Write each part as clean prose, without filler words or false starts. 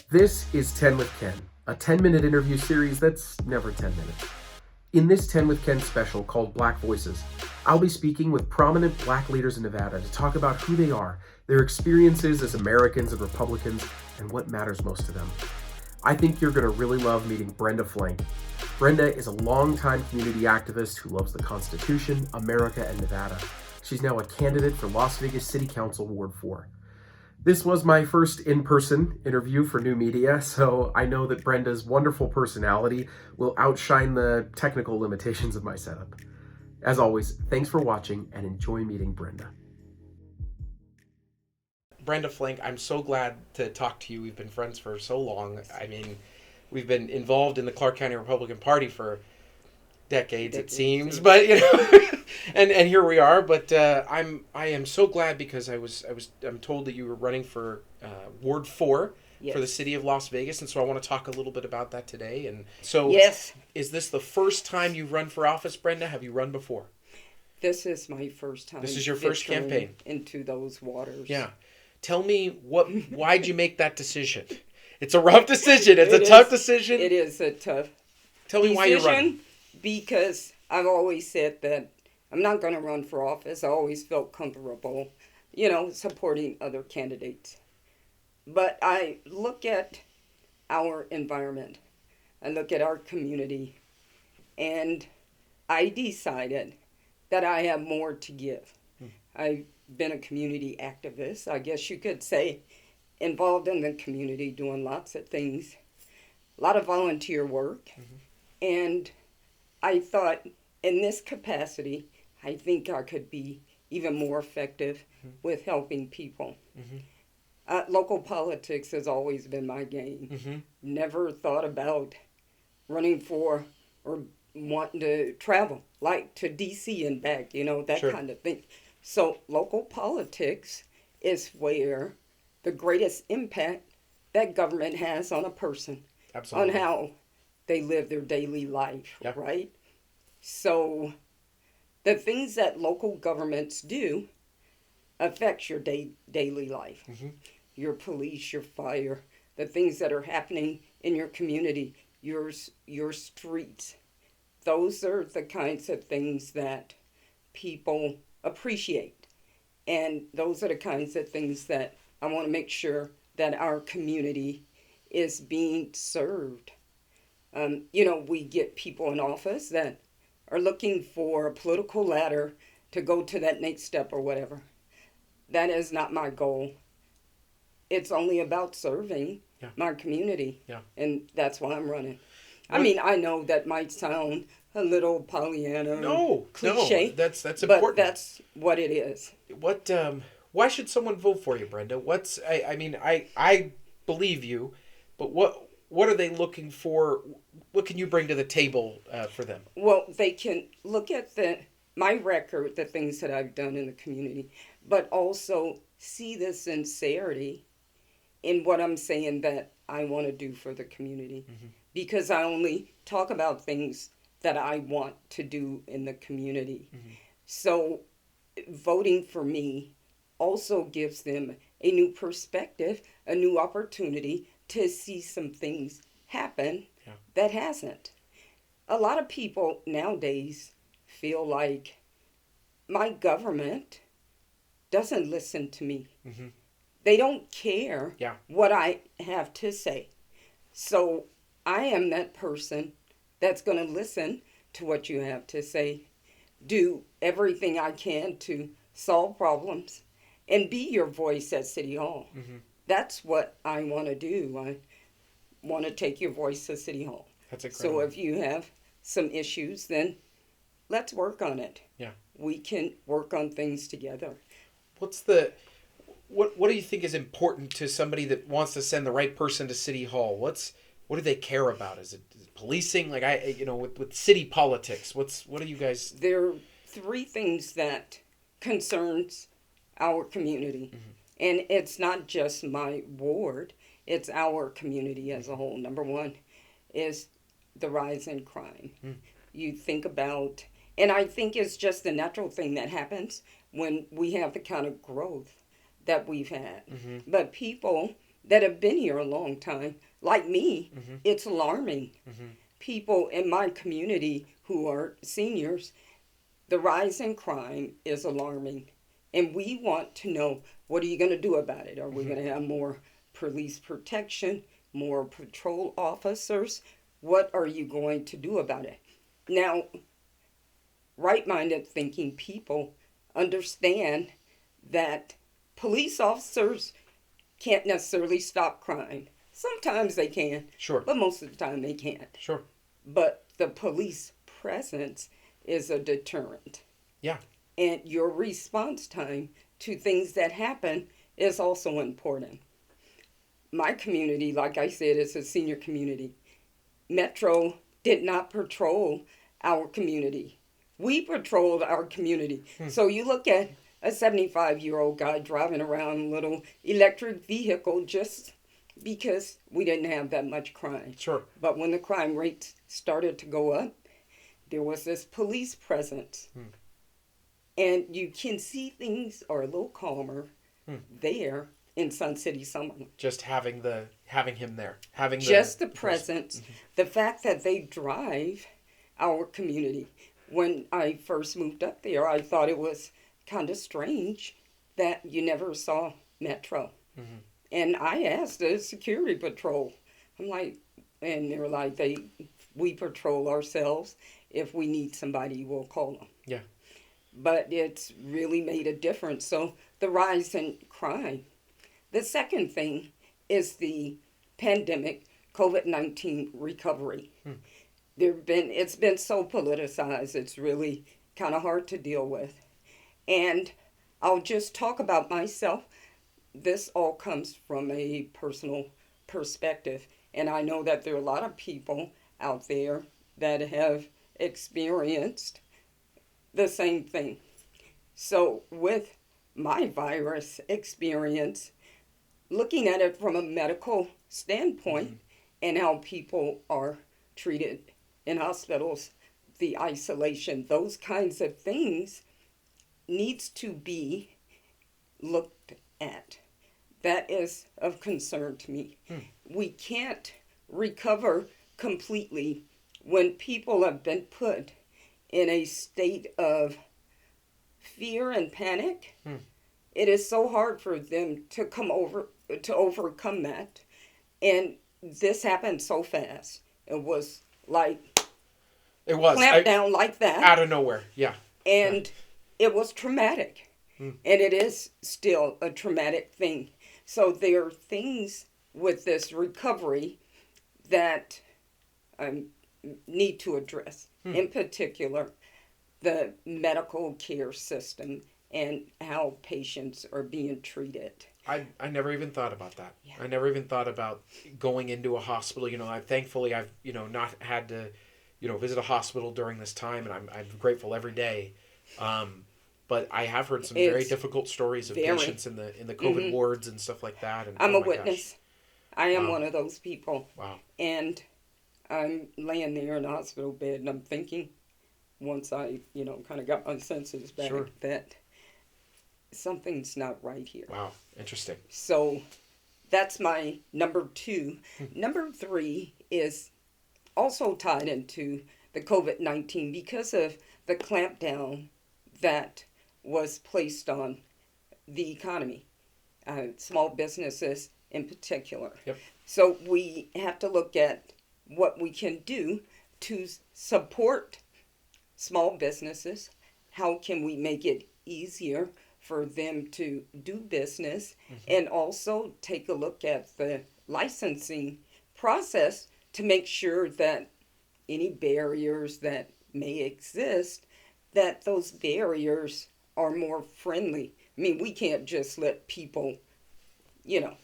This is 10 with Ken, a 10-minute interview series that's never 10 minutes. In this 10 with Ken special called Black Voices, I'll be speaking with prominent Black leaders in Nevada to talk about who they are, their experiences as Americans and Republicans, and what matters most to them. I think you're going to really love meeting Brenda Flank. Brenda is a longtime community activist who loves the Constitution, America, and Nevada. She's now a candidate for Las Vegas City Council Ward 4. This was my first in-person interview for new media, so I know that Brenda's wonderful personality will outshine the technical limitations of my setup. As always, thanks for watching and enjoy meeting Brenda. Brenda Flank, I'm so glad to talk to you. We've been friends for so long. I mean, we've been involved in the Clark County Republican Party for decades it seems, but and here we are. But I am so glad because I'm told that you were running for Ward 4 for the city of Las Vegas, and so I want to talk a little bit about that today. And so, is this the first time you've run for office, Brenda? Have you run before? This is my first time. This is your first campaign into those waters. Yeah, tell me why'd you make that decision? It's a rough decision. It's a tough decision. It is a tough. Tell me why you're running. Because I've always said that I'm not going to run for office. I always felt comfortable, supporting other candidates. But I look at our environment. I look at our community. And I decided that I have more to give. I've been a community activist, I guess you could say, involved in the community, doing lots of things, a lot of volunteer work. And I thought, in this capacity, I think I could be even more effective with helping people. Local politics has always been my game. Never thought about running for or wanting to travel, like to D.C. and back, that kind of thing. So local politics is where the greatest impact that government has on a person, on how they live their daily life, right? So the things that local governments do affects your daily life. Your police, your fire, the things that are happening in your community, your streets. Those are the kinds of things that people appreciate. And those are the kinds of things that I want to make sure that our community is being served. We get people in office that are looking for a political ladder to go to that next step or whatever. That is not my goal. It's only about serving my community. And that's why I'm running. I mean, I know that might sound a little Pollyanna, cliche. No, that's important. But that's what it is. Why should someone vote for you, Brenda? I believe you, but what are they looking for? What can you bring to the table for them? Well, they can look at my record, the things that I've done in the community, but also see the sincerity in what I'm saying that I want to do for the community. Because I only talk about things that I want to do in the community. So voting for me also gives them a new perspective, a new opportunity to see some things happen that hasn't. A lot of people nowadays feel like my government doesn't listen to me. They don't care what I have to say. So I am that person that's going to listen to what you have to say, do everything I can to solve problems, and be your voice at City Hall. That's what I want to do. I want to take your voice to City Hall. That's incredible. So if you have some issues, then let's work on it. We can work on things together. What do you think is important to somebody that wants to send the right person to City Hall? What do they care about? Is it policing? With city politics, what do you guys? There are three things that concerns our community. And it's not just my ward, it's our community as a whole. Number one is the rise in crime. You think about, and I think it's just the natural thing that happens when we have the kind of growth that we've had. But people that have been here a long time, like me, it's alarming. People in my community who are seniors, the rise in crime is alarming. And we want to know, what are you going to do about it? Are we going to have more police protection, more patrol officers? What are you going to do about it? Now, right-minded thinking people understand that police officers can't necessarily stop crime. Sometimes they can, Sure. but most of the time they can't. Sure. But the police presence is a deterrent. Yeah. And your response time to things that happen is also important. My community, like I said, is a senior community. Metro did not patrol our community. We patrolled our community. So you look at a 75-year-old guy driving around a little electric vehicle just because we didn't have that much crime. Sure. But when the crime rates started to go up, there was this police presence. And you can see things are a little calmer there in Sun City, Summerlin. Just having him there, having just the presence, the fact that they drive our community. When I first moved up there, I thought it was kind of strange that you never saw Metro. And I asked the security patrol, I'm like, and they were like, we patrol ourselves. If we need somebody, we'll call them. Yeah. But it's really made a difference. So the rise in crime. The second thing is the pandemic, COVID-19 recovery. It's been so politicized, it's really kind of hard to deal with. And I'll just talk about myself. This all comes from a personal perspective. And I know that there are a lot of people out there that have experienced the same thing. So with my virus experience, looking at it from a medical standpoint and how people are treated in hospitals, the isolation, those kinds of things needs to be looked at. That is of concern to me. We can't recover completely when people have been put in a state of fear and panic. It is so hard for them to overcome that. And this happened so fast. It was clamped down like that. Out of nowhere, yeah. And it was traumatic. And it is still a traumatic thing. So there are things with this recovery that I need to address. In particular, the medical care system and how patients are being treated. I never even thought about that. Yeah. I never even thought about going into a hospital. Thankfully I've not had to visit a hospital during this time, and I'm grateful every day. But I have heard some very difficult stories of patients in the COVID wards and stuff like that. And I'm a witness. Gosh. I am one of those people. Wow. And I'm laying there in a hospital bed, and I'm thinking, once I kind of got my senses back, that something's not right here. Wow, interesting. So that's my number 2. Number 3 is also tied into the COVID-19 because of the clampdown that was placed on the economy, small businesses in particular. Yep. So we have to look at what we can do to support small businesses. How can we make it easier for them to do business, and also take a look at the licensing process to make sure that any barriers that may exist, that those barriers are more friendly. I mean, we can't just let people, but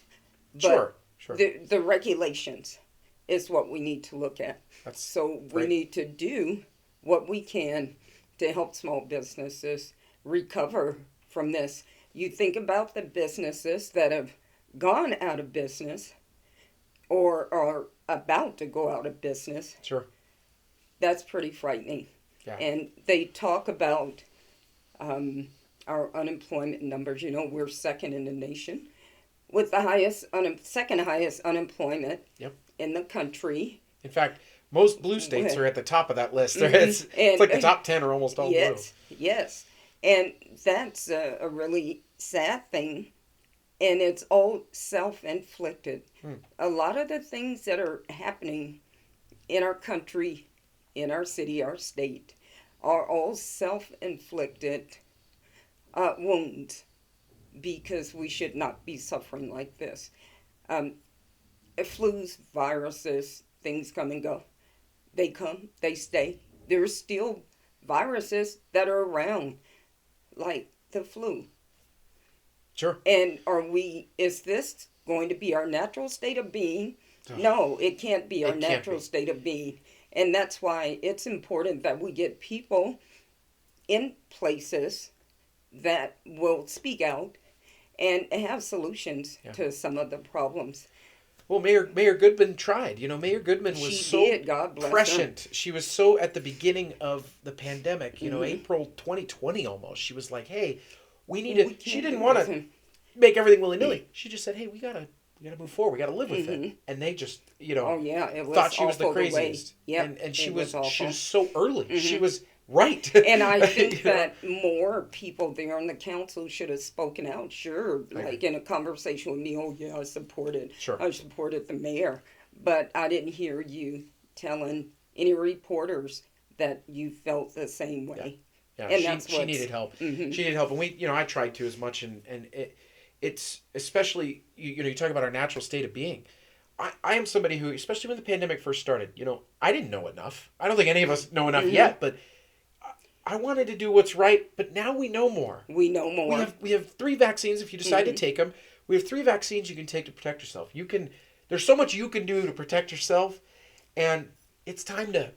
sure. The regulations is what we need to look at. So we need to do what we can to help small businesses recover from this. You think about the businesses that have gone out of business or are about to go out of business. Sure. That's pretty frightening. Yeah. And they talk about our unemployment numbers. We're second in the nation. with the highest, second highest unemployment Yep. in the country. In fact, most blue states are at the top of that list. Mhm. It's like the top 10 are almost all Yes, yes. And that's a really sad thing. And it's all self-inflicted. A lot of the things that are happening in our country, in our city, our state, are all self-inflicted wounds, because we should not be suffering like this. Flus, viruses, things come and go. They come, they stay. There's still viruses that are around, like the flu. Sure. And is this going to be our natural state of being? No, it can't be our natural state of being. And that's why it's important that we get people in places that will speak out and have solutions to some of the problems. Well, Mayor Goodman tried. Mayor Goodman was God bless prescient. her. She was so at the beginning of the pandemic, April 2020 almost. She was like, hey, we need to... She didn't want to make everything willy-nilly. She just said, hey, we gotta move forward. We gotta live with it. And they just, oh, yeah, it was thought she was the awful craziest. Yep, and she was so early. She was right. And I think that more people there on the council should have spoken out. Sure, like in a conversation with me. Oh yeah, I supported the mayor, but I didn't hear you telling any reporters that you felt the same way. Yeah, and she needed help. She needed help, and we, I tried to as much, and it's especially you talk about our natural state of being. I am somebody who, especially when the pandemic first started, I didn't know enough. I don't think any of us know enough yet, but I wanted to do what's right, but now we know more. We know more. We have 3 vaccines if you decide to take them. We have 3 vaccines you can take to protect yourself. There's so much you can do to protect yourself, and it's time to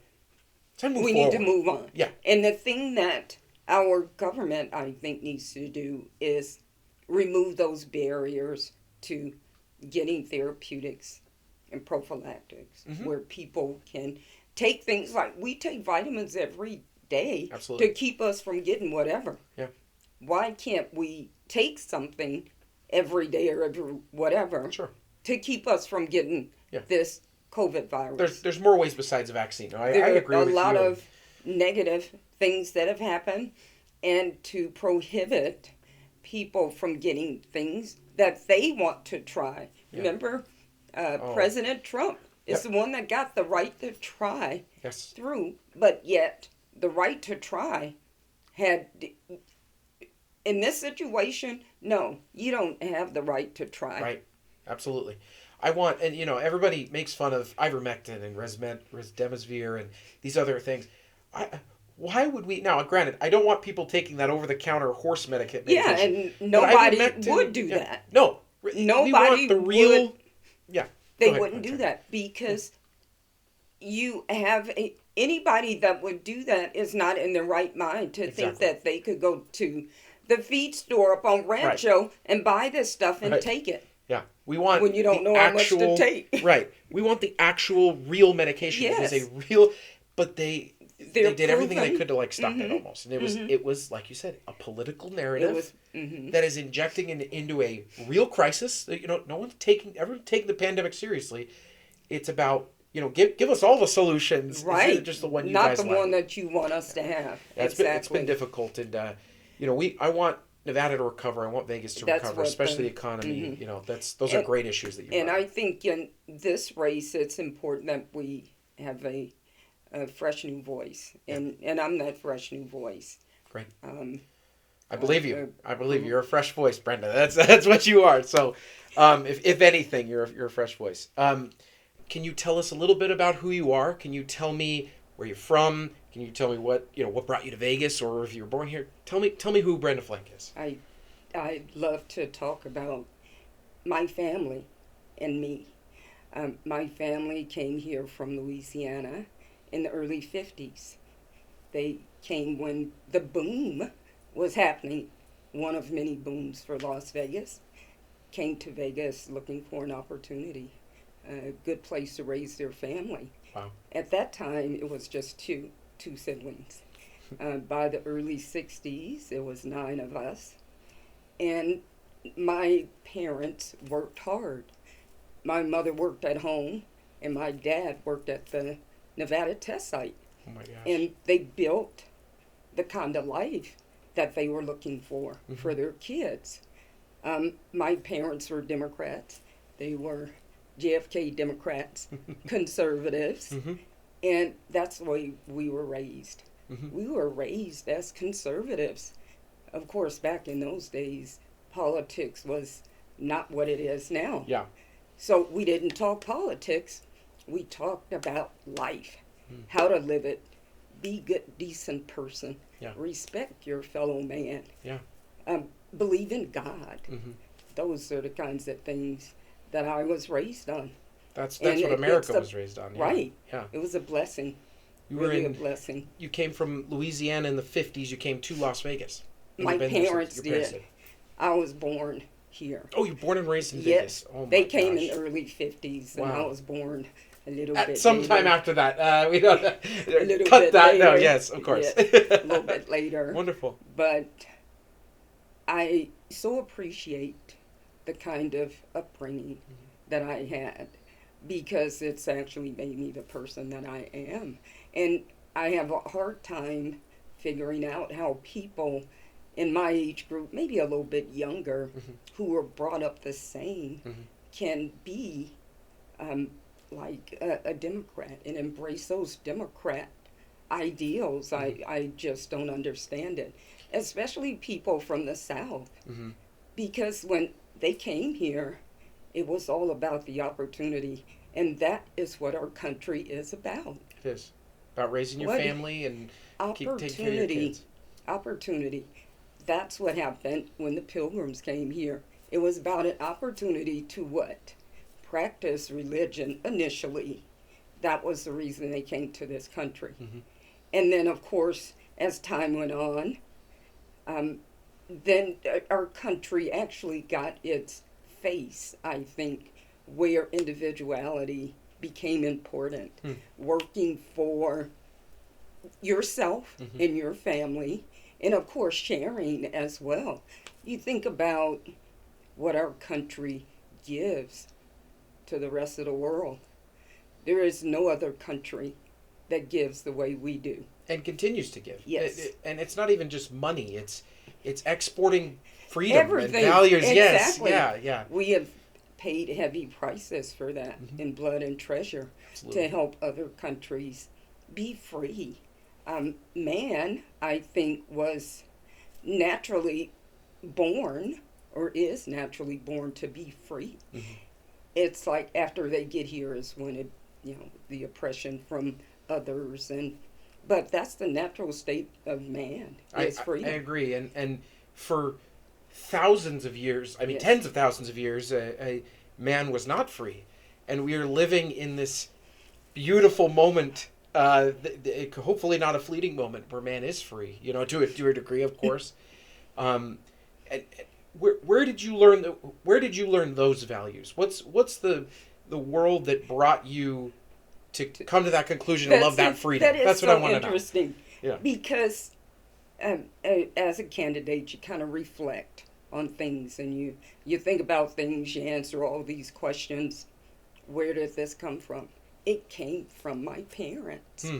move forward. We need to move on. Yeah. And the thing that our government, I think, needs to do is remove those barriers to getting therapeutics and prophylactics, where people can take things like we take vitamins every day. Absolutely. To keep us from getting whatever. Yeah. Why can't we take something every day or every whatever to keep us from getting this COVID virus? There's more ways besides a vaccine. I agree with you. There are a lot of negative things that have happened, and to prohibit people from getting things that they want to try. Yeah. Remember, President Trump is the one that got the right to try through, but yet the right to try had, in this situation, no, you don't have the right to try. Right, absolutely. Everybody makes fun of ivermectin and remdesivir and these other things. Why would we... Now, granted, I don't want people taking that over-the-counter horse medication. Yeah, and nobody would do that. No. Nobody want the real... would. Yeah. They wouldn't do that because you have... Anybody that would do that is not in their right mind to think that they could go to the feed store up on Rancho and buy this stuff and take it. Yeah, we want when you don't know how much to take. Right, we want the actual real medication. Yes. It is a real, but they did everything they could to stop it almost, and it was like you said, a political narrative that is injecting into a real crisis. No one's taking the pandemic seriously. It's about give us all the solutions, right? Instead of just the one you not guys the like. one that you want us to have. It's been difficult, and I want Nevada to recover. I want Vegas to recover, especially the economy. Those are great issues that you brought. And I think in this race, it's important that we have a fresh new voice, and I'm that fresh new voice. Great. I believe you. I believe you're a fresh voice, Brenda. That's what you are. So, if anything, you're a fresh voice. Can you tell us a little bit about who you are? Can you tell me where you're from? Can you tell me what brought you to Vegas, or if you were born here? Tell me who Brenda Flank is. I'd love to talk about my family and me. My family came here from Louisiana in the early 50s. They came when the boom was happening, one of many booms for Las Vegas. Came to Vegas looking for an opportunity, a good place to raise their family. Wow. At that time, it was just two siblings. By the early 60s, there was 9 of us. And my parents worked hard. My mother worked at home, and my dad worked at the Nevada test site. Oh my gosh. And they built the kind of life that they were looking for their kids. My parents were Democrats. They were JFK Democrats, conservatives, and that's the way we were raised. We were raised as conservatives. Of course, back in those days, politics was not what it is now. Yeah. So we didn't talk politics. We talked about life, how to live it, be a good, decent person, respect your fellow man, believe in God. Those are the kinds of things that I was raised on. That's what America was raised on. Yeah. Right. Yeah. It was a blessing. You were really a blessing. You came from Louisiana in the 50s. You came to Las Vegas. My parents did. I was born here. Oh, you were born and raised in Vegas. Oh, my They came gosh. in the early 50s, and I was born a little At bit sometime later. after that. We don't A little cut bit that. later. No, yes, of course. Yeah, a little bit later. Wonderful. But I so appreciate the kind of upbringing that I had, because it's actually made me the person that I am. And I have a hard time figuring out how people in my age group, maybe a little bit younger, who were brought up the same, can be like a Democrat and embrace those Democrat ideals. I just don't understand it, especially people from the South, because when they came here, it was all about the opportunity, and that is what our country is about. It is about raising your family and keep taking care of your kids. Opportunity. That's what happened when the Pilgrims came here. It was about an opportunity to what? Practice religion initially. That was the reason they came to this country. And then, of course, as time went on, then our country actually got its face, I think, where individuality became important. Working for yourself and your family, and of course sharing as well. You think about what our country gives to the rest of the world. There is no other country that gives the way we do. And continues to give. Yes. And it's not even just money. It's exporting freedom Everything. and values. Exactly. Yes. Yeah. We have paid heavy prices for that in blood and treasure. Absolutely. To help other countries be free. Man, I think, was naturally born, or is naturally born, to be free. It's like after they get here is when it, the oppression from others, but that's the natural state of man, is freedom. I agree, and for thousands of years, tens of thousands of years, a man was not free, and we are living in this beautiful moment. Hopefully not a fleeting moment where man is free, to a degree, of course. And where did you learn those values? What's the world that brought you to come to that conclusion and love that freedom? That's what I want to know. Interesting. Yeah. Because as a candidate, you kind of reflect on things, and you think about things, you answer all these questions. Where did this come from? It came from my parents.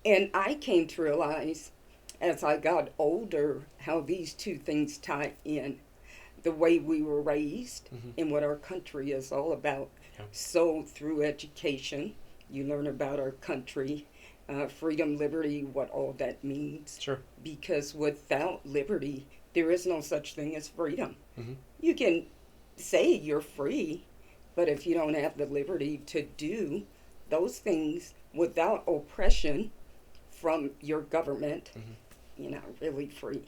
And I came to realize as I got older how these two things tie in. The way we were raised and what our country is all about. Yeah. So through education, you learn about our country, freedom, liberty, what all that means. Sure. Because without liberty, there is no such thing as freedom. You can say you're free, but if you don't have the liberty to do those things without oppression from your government, you're not really free.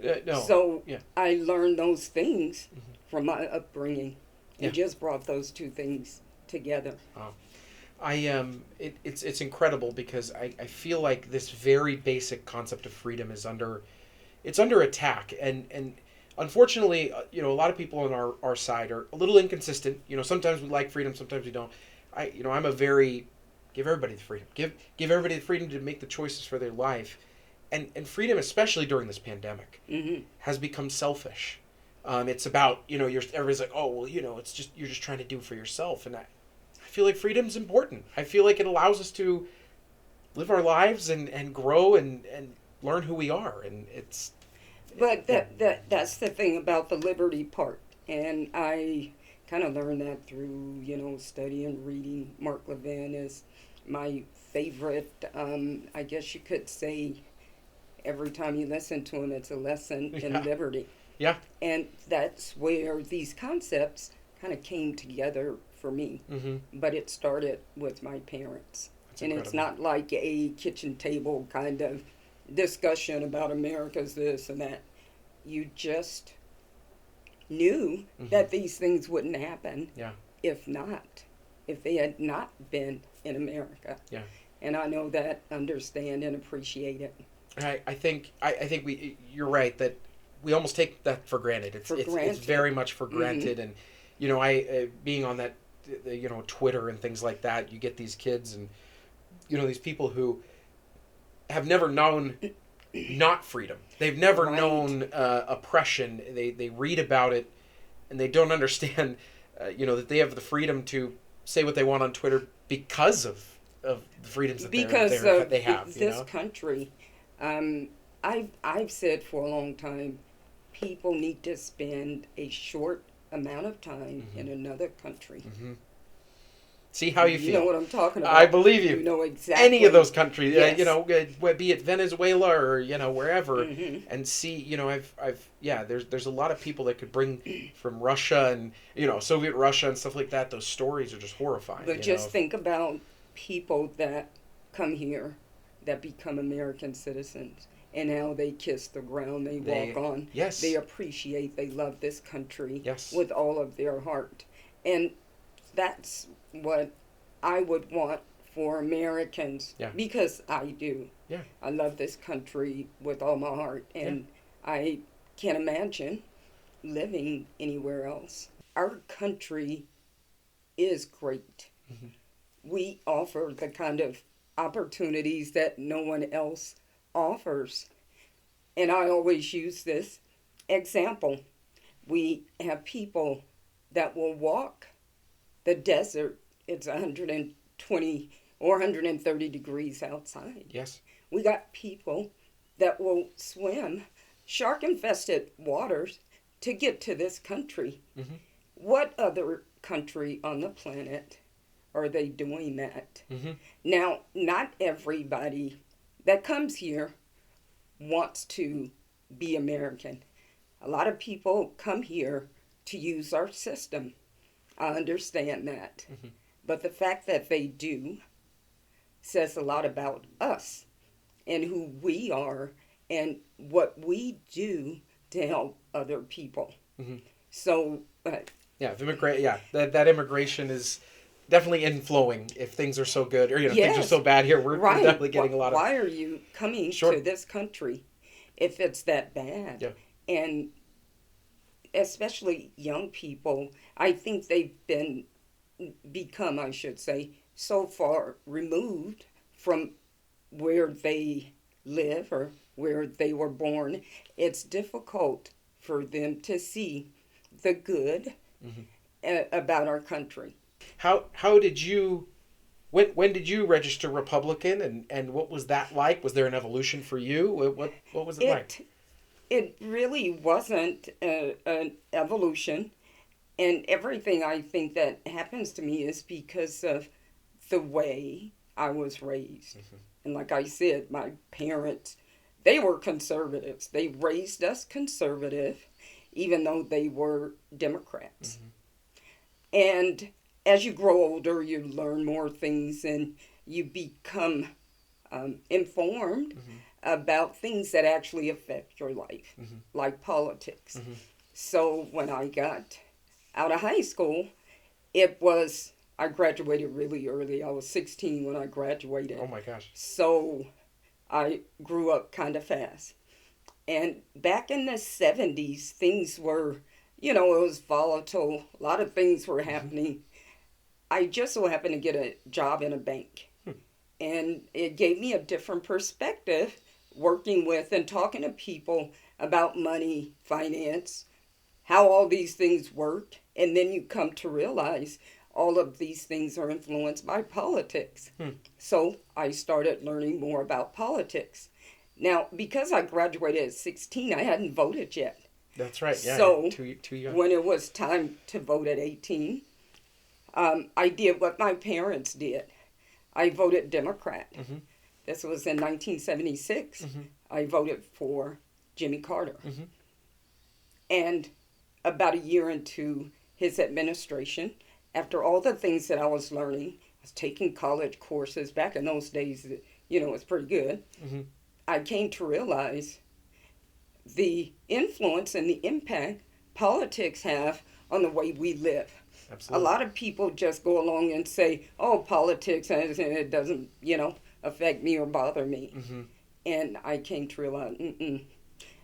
I learned those things from my upbringing and just brought those two things together. It's incredible because I feel like this very basic concept of freedom is under attack, and unfortunately, a lot of people on our side are a little inconsistent. Sometimes we like freedom, sometimes we don't. I'm a very give everybody the freedom, give everybody the freedom to make the choices for their life, and freedom, especially during this pandemic, has become selfish. It's about, everybody's like, oh, well, you're just trying to do for yourself. And I feel like freedom's important. I feel like it allows us to live our lives and grow and learn who we are. And it's... But that's the thing about the liberty part. And I kind of learned that through, studying, reading. Mark Levin is my favorite. I guess you could say every time you listen to him, it's a lesson in liberty. Yeah. And that's where these concepts kind of came together for me. Mm-hmm. But it started with my parents. That's and incredible. It's not like a kitchen table kind of discussion about America's this and that. You just knew that these things wouldn't happen if they had not been in America. Yeah. And I know that, understand and appreciate it. I think you're right that we almost take that for granted. It's very much for granted. And I being on that Twitter and things like that, you get these kids and these people who have never known not freedom. They've never known oppression. They read about it and they don't understand that they have the freedom to say what they want on Twitter because of the freedoms that they have. This country, I've said for a long time, people need to spend a short amount of time in another country. Mm-hmm. See how you feel. You know what I'm talking about. I believe you. You know exactly. Any of those countries, be it Venezuela or wherever, and see. There's a lot of people that could bring from Russia and Soviet Russia and stuff like that. Those stories are just horrifying. But just think about people that come here, that become American citizens, and how they kiss the ground they walk on. Yes. They appreciate, they love this country with all of their heart. And that's what I would want for Americans, because I do. Yeah. I love this country with all my heart, and I can't imagine living anywhere else. Our country is great. Mm-hmm. We offer the kind of opportunities that no one else offers. And I always use this example. We have people that will walk the desert. It's 120 or 130 degrees outside. Yes. We got people that will swim shark-infested waters to get to this country. Mm-hmm. What other country on the planet are they doing that? Mm-hmm. Now, not everybody that comes here wants to be American. A lot of people come here to use our system. I understand that. Mm-hmm. But the fact that they do says a lot about us and who we are and what we do to help other people. Mm-hmm. So... that immigration is definitely inflowing if things are so good or things are so bad here. We're definitely getting a lot of... Why are you coming to this country if it's that bad? Yeah. And especially young people, I think they've become, I should say, so far removed from where they live or where they were born. It's difficult for them to see the good about our country. How did you, when did you register Republican and what was that like? Was there an evolution for you? What was it like? It really wasn't an evolution. And everything I think that happens to me is because of the way I was raised. Mm-hmm. And like I said, my parents, they were conservatives. They raised us conservative, even though they were Democrats. Mm-hmm. And as you grow older, you learn more things and you become informed about things that actually affect your life, like politics. Mm-hmm. So when I got out of high school, I graduated really early. I was 16 when I graduated. Oh my gosh. So I grew up kind of fast. And back in the 70s, things were, it was volatile. A lot of things were happening. I just so happened to get a job in a bank. And it gave me a different perspective working with and talking to people about money, finance, how all these things work, and then you come to realize all of these things are influenced by politics. So I started learning more about politics. Now, because I graduated at 16, I hadn't voted yet. That's right. Yeah. So too young. when it was time to vote at 18, I did what my parents did. I voted Democrat. Mm-hmm. This was in 1976. Mm-hmm. I voted for Jimmy Carter. Mm-hmm. And about a year into his administration, after all the things that I was learning, I was taking college courses. Back in those days, it was pretty good. Mm-hmm. I came to realize the influence and the impact politics have on the way we live. Absolutely. A lot of people just go along and say, oh, politics, and it doesn't, affect me or bother me. Mm-hmm. And I came to realize,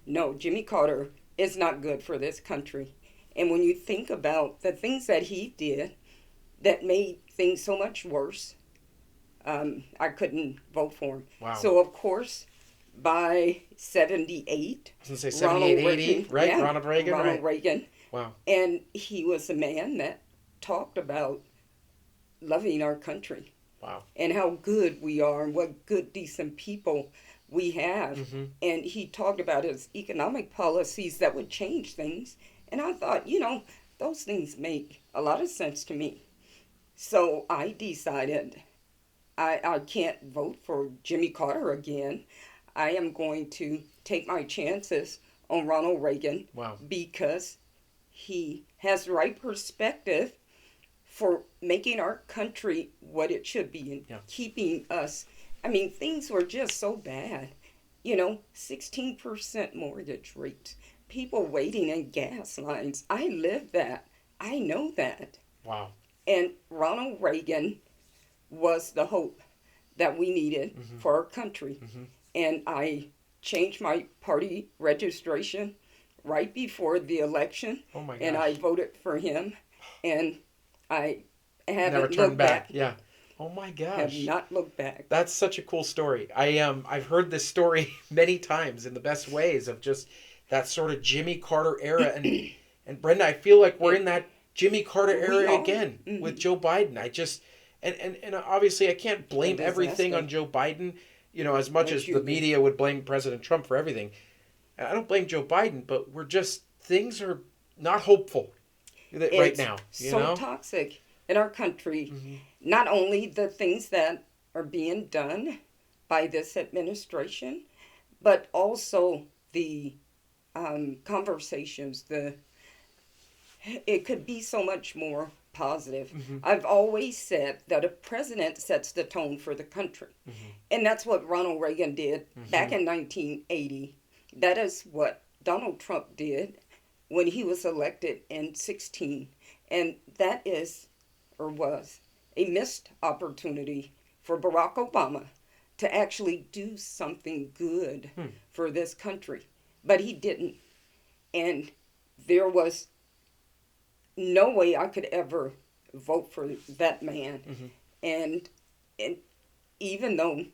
no, Jimmy Carter is not good for this country. And when you think about the things that he did that made things so much worse, I couldn't vote for him. Wow. So, of course, by 78, I was going to say 78, 80, right? Yeah, Ronald Reagan, right? Reagan. Wow. And he was a man that talked about loving our country. Wow. And how good we are and what good, decent people we have. Mm-hmm. And he talked about his economic policies that would change things. And I thought, those things make a lot of sense to me. So I decided I can't vote for Jimmy Carter again. I am going to take my chances on Ronald Reagan. Wow. Because he has the right perspective for making our country what it should be and keeping us. I mean, things were just so bad. 16% mortgage rates, people waiting in gas lines. I lived that. I know that. Wow. And Ronald Reagan was the hope that we needed for our country. Mm-hmm. And I changed my party registration right before the election. Oh my gosh. And I voted for him. And I haven't never looked turned back. back. Yeah. Oh my gosh. Have not looked back. That's such a cool story. I've heard this story many times in the best ways of just that sort of Jimmy Carter era. And Brenda, I feel like we're in that Jimmy Carter era again with Joe Biden. I just and obviously I can't blame everything on Joe Biden, as much as the media would blame President Trump for everything. I don't blame Joe Biden, but things are not hopeful right now. So toxic in our country. Mm-hmm. Not only the things that are being done by this administration, but also the conversations. It could be so much more positive. Mm-hmm. I've always said that a president sets the tone for the country. Mm-hmm. And that's what Ronald Reagan did back in 1980. That is what Donald Trump did when he was elected in 2016. And that is, or was, a missed opportunity for Barack Obama to actually do something good for this country. But he didn't. And there was no way I could ever vote for that man. Mm-hmm. And even though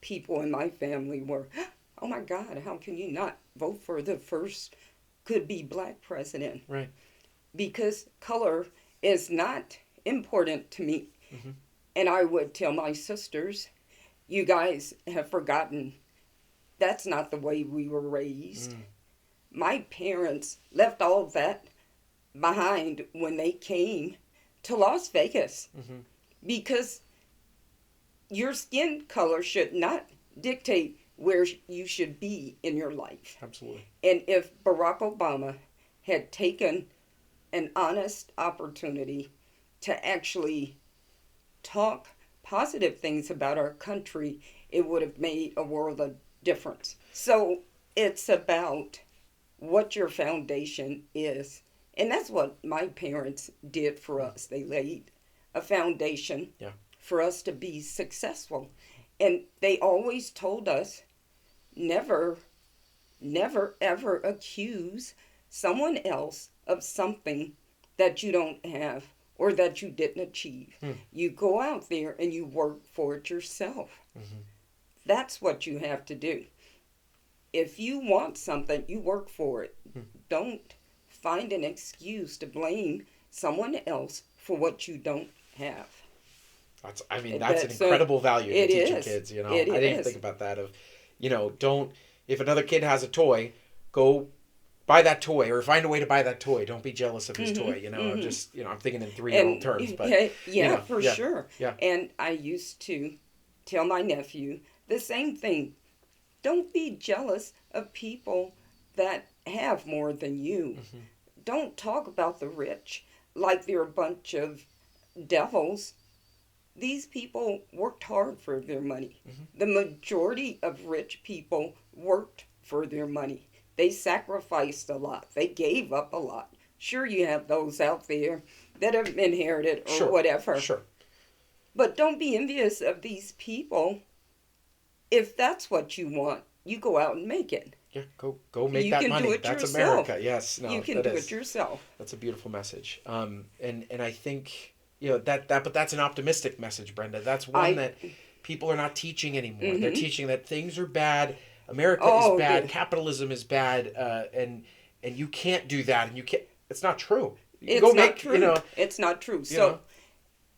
people in my family were, oh my God, how can you not vote for the first could-be black president? Right. Because color is not important to me. Mm-hmm. And I would tell my sisters, you guys have forgotten that's not the way we were raised. My parents left all that behind when they came to Las Vegas. Mm-hmm. Because your skin color should not dictate where you should be in your life. Absolutely. And if Barack Obama had taken an honest opportunity to actually talk positive things about our country, it would have made a world of difference. So it's about what your foundation is. And that's what my parents did for us. They laid a foundation for us to be successful. And they always told us, never, ever accuse someone else of something that you don't have or that you didn't achieve. You go out there and you work for it yourself. Mm-hmm. That's what you have to do. If you want something, you work for it. Don't find an excuse to blame someone else for what you don't have. That's an incredible value to teach your kids, I didn't even think about that don't, if another kid has a toy, go buy that toy or find a way to buy that toy. Don't be jealous of his toy, I'm just, I'm thinking in 3-year-old terms, but sure. Yeah. And I used to tell my nephew the same thing. Don't be jealous of people that have more than you. Mm-hmm. Don't talk about the rich like they're a bunch of devils. These people worked hard for their money. Mm-hmm. The majority of rich people worked for their money. They sacrificed a lot. They gave up a lot. Sure, you have those out there that have inherited or whatever. Sure. But don't be envious of these people. If that's what you want, you go out and make it. Yeah, go make that money. That's yourself. America. Yes, no, you can do it yourself. That's a beautiful message. And I think but that's an optimistic message, Brenda. That's one that people are not teaching anymore. Mm-hmm. They're teaching that things are bad. America is bad. Capitalism is bad. And you can't do that. And you can't. It's not true. It's not true. It's not true. So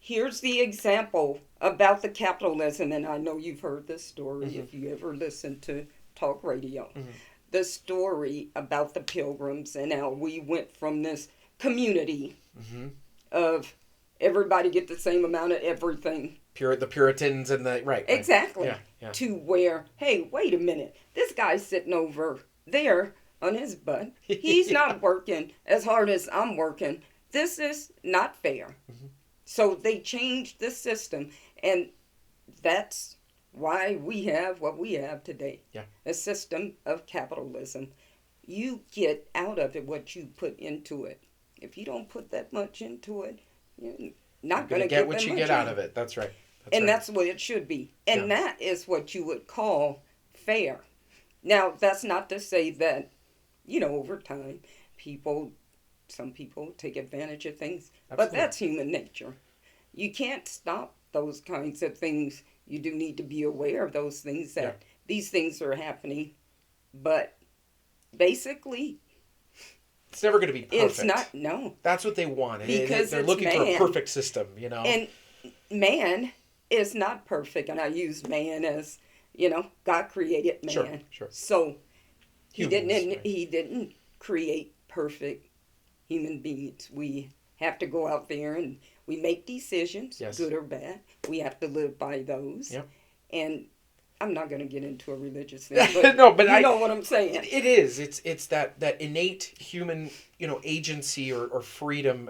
here's the example about the capitalism, and I know you've heard this story if you ever listen to talk radio. Mm-hmm. The story about the Pilgrims and how we went from this community of everybody get the same amount of everything. The Puritans and the... Right. Exactly. Yeah. To where, hey, wait a minute. This guy's sitting over there on his butt. He's not working as hard as I'm working. This is not fair. Mm-hmm. So they changed the system, and that's why we have what we have today. Yeah. A system of capitalism. You get out of it what you put into it. If you don't put that much into it, you're not going to get what you get out of it. That's right. That's the way it should be. And that is what you would call fair. Now, that's not to say that, over time, some people take advantage of things. Absolutely. But that's human nature. You can't stop those kinds of things. You do need to be aware of those things, that these things are happening. But basically... It's never going to be perfect. It's not, no. That's what they want. Because they're looking for a perfect system, And man is not perfect. And I use man as, God created man. Sure. So he didn't create perfect human beings. We have to go out there and we make decisions, good or bad. We have to live by those. Yep. And I'm not going to get into a religious thing, but no, but you know what I'm saying. It is. It's that innate human, agency or freedom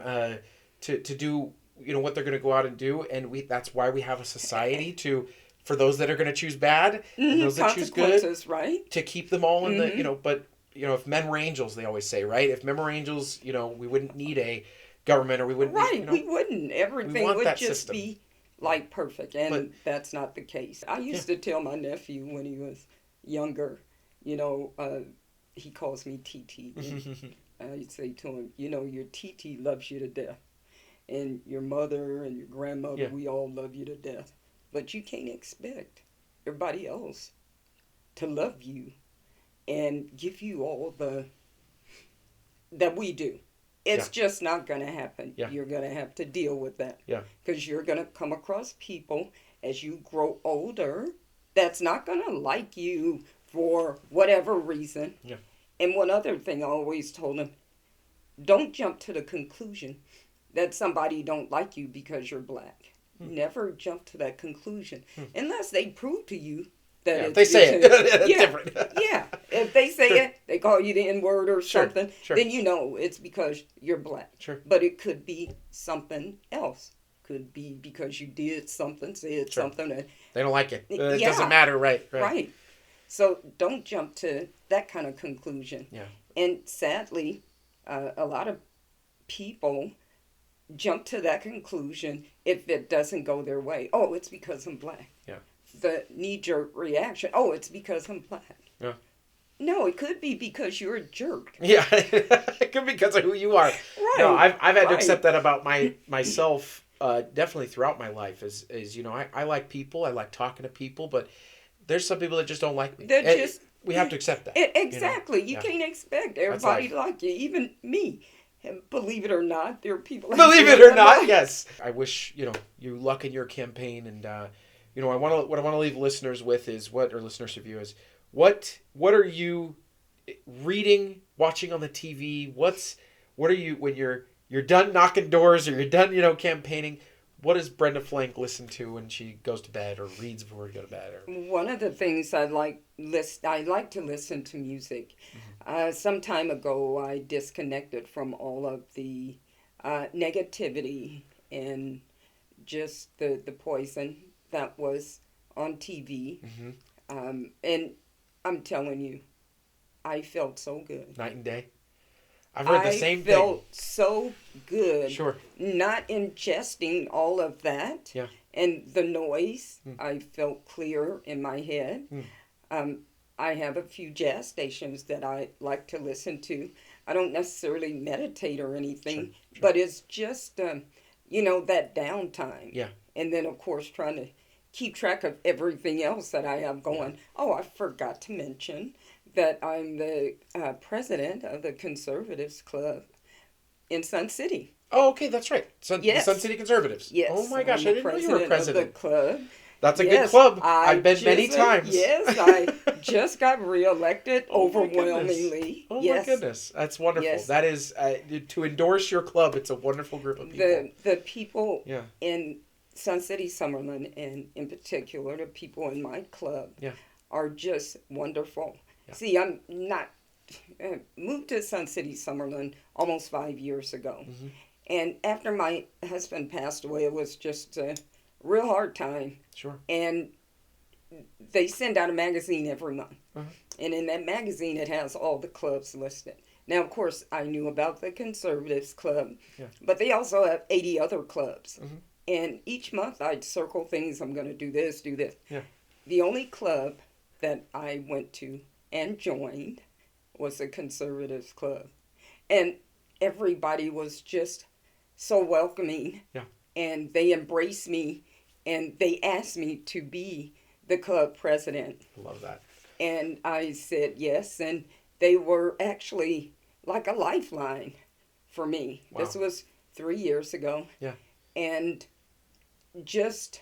to do, what they're going to go out and do, and that's why we have a society for those that are going to choose bad and those that choose good, right? To keep them all in the, but if men were angels, they always say, right? If men were angels, we wouldn't need a government, or we wouldn't. Right, we wouldn't. Everything would just system. Be. Like perfect, and that's not the case. I used to tell my nephew when he was younger, he calls me TT. I'd say to him, your TT loves you to death, and your mother and your grandmother, we all love you to death, but you can't expect everybody else to love you and give you all that we do. It's just not going to happen. Yeah. You're going to have to deal with that. Yeah. Because you're going to come across people as you grow older that's not going to like you for whatever reason. Yeah. And one other thing I always told them, don't jump to the conclusion that somebody don't like you because you're black. Never jump to that conclusion unless they prove to you that if they say it, it's different. If they say it, they call you the N-word or something, then it's because you're black. Sure. But it could be something else. Could be because you did something, said something. They don't like it. It doesn't matter, right? Right. So don't jump to that kind of conclusion. Yeah. And sadly, a lot of people jump to that conclusion if it doesn't go their way. Oh, it's because I'm black. Yeah. The knee-jerk reaction, it's because I'm black. Yeah. No, it could be because you're a jerk. Yeah, it could be because of who you are. Right. No, I've had to accept that about myself definitely throughout my life. I like people, I like talking to people, but there's some people that just don't like me. we have to accept that. Exactly. You can't expect everybody like you, even me. And believe it or not, there are people. Believe it or not, yes. I wish you luck in your campaign, and what I want to leave listeners with is what are you reading, watching on the TV? What are you when you're done knocking doors or you're done campaigning? What does Brenda Flank listen to when she goes to bed or reads before she go to bed? One of the things I like to listen to music. Mm-hmm. Some time ago, I disconnected from all of the negativity and just the poison that was on TV. Mm-hmm. And I'm telling you, I felt so good. Night and day. I've heard the same thing. I felt so good. Sure. Not ingesting all of that. Yeah. And the noise. I felt clear in my head. I have a few jazz stations that I like to listen to. I don't necessarily meditate or anything, sure. But it's just, that downtime. Yeah. And then, of course, trying to keep track of everything else that I have going. Yeah. Oh, I forgot to mention that I'm the president of the Conservatives Club in Sun City. Oh, okay, that's right. Yes. The Sun City Conservatives. Yes. Oh my gosh, I didn't know you were president of the club. That's a good club. I've been many times. Yes, I just got reelected overwhelmingly. Oh my goodness, that's wonderful. Yes. That is to endorse your club. It's a wonderful group of people. The people in Sun City, Summerlin, and in particular the people in my club are just wonderful. Yeah. See, I'm not moved to Sun City, Summerlin almost 5 years ago. Mm-hmm. And after my husband passed away, it was just a real hard time. Sure. And they send out a magazine every month. Uh-huh. And in that magazine, it has all the clubs listed. Now, of course, I knew about the Conservatives Club, but they also have 80 other clubs. Mm-hmm. And each month, I'd circle things. I'm going to do this, do this. Yeah. The only club that I went to and joined was the Conservatives Club. And everybody was just so welcoming. Yeah. And they embraced me, and they asked me to be the club president. Love that. And I said yes, and they were actually like a lifeline for me. Wow. This was 3 years ago. Yeah. And just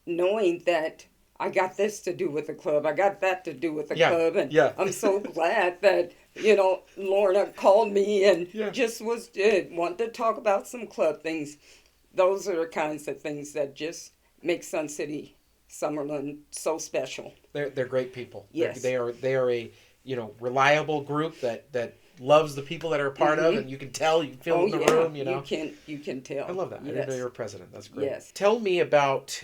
knowing that I got this to do with the club, I got that to do with the club, and I'm so glad that, Lorna called me and just wanted to talk about some club things. Those are the kinds of things that just make Sun City, Summerlin so special. They're great people. Yes. They are a reliable group that loves the people that are a part of, and you can tell, you can feel in the room, You can tell. I love that. Yes. I didn't know you were president. That's great. Yes. Tell me about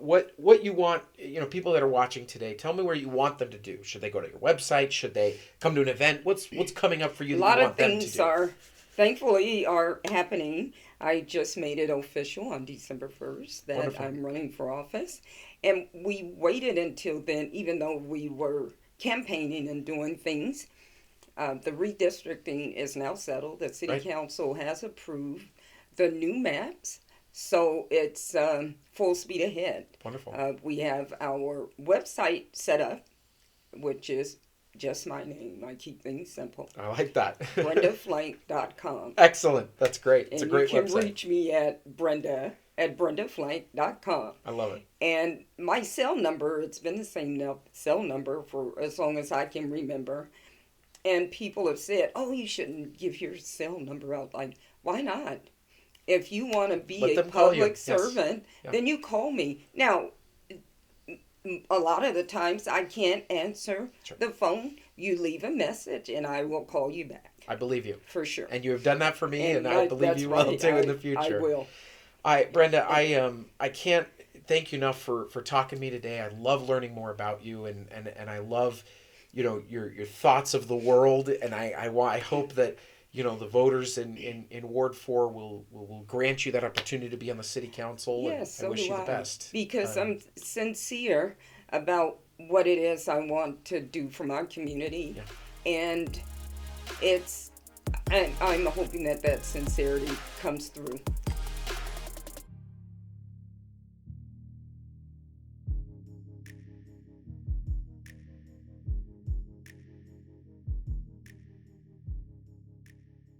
what you want, people that are watching today, tell me where you want them to do. Should they go to your website? Should they come to an event? What's coming up for you that you want them to do? A lot of things thankfully are happening. I just made it official on December 1st that Wonderful. I'm running for office. And we waited until then, even though we were campaigning and doing things. The redistricting is now settled. The city council has approved the new maps. So it's full speed ahead. Wonderful. We have our website set up, which is just my name. I keep things simple. I like that. BrendaFlank.com. Excellent. That's great. It's a great website. And you can reach me at BrendaFlank.com. I love it. And my cell number, it's been the same cell number for as long as I can remember. And people have said, oh, you shouldn't give your cell number out. Like, why not? If you want to be a public servant, then you call me. Now, a lot of the times I can't answer the phone. You leave a message and I will call you back. I believe you. For sure. And you have done that for me, and I believe you will too in the future. I will. Brenda, I can't thank you enough for talking to me today. I love learning more about you, and I love your thoughts of the world, and I hope that the voters in Ward 4 will grant you that opportunity to be on the city council. Yes, and I wish you the best. Because I'm sincere about what it is I want to do for my community. Yeah. And I'm hoping that sincerity comes through.